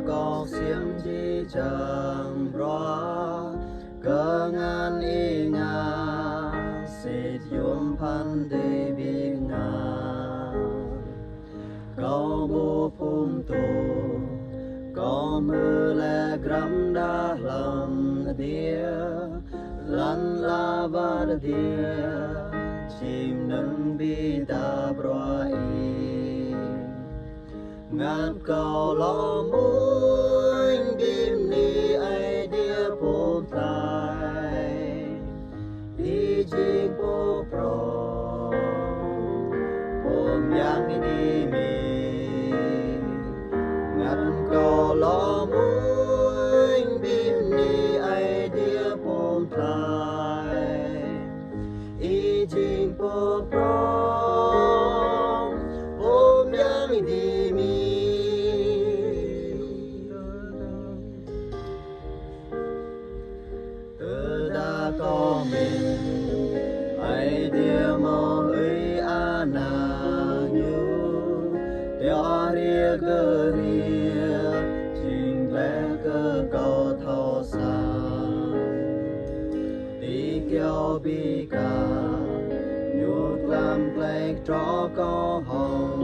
có xiêm chi chẳng rõ cơ ngàn y ngà xịt yuôngพัน đi bị ngà có bố phung tù có mưa lẹ gram đá lầm đĩa lăn la vạt đĩa chim nâng bi ta bro y ngát cầu lo mũi bim ni ai đĩa phung tai đi chim phô pro phung yang đi mi ngát cầu lo mũi bim ni ai đĩa phung tai đi chim phô pro phung yang đi mi có mình ai dia mo ấy ana như tia ria cơ ria chinh lẽ cơ cầu thâu sa đi kêu bi ca nhuột làm plek cho có hồng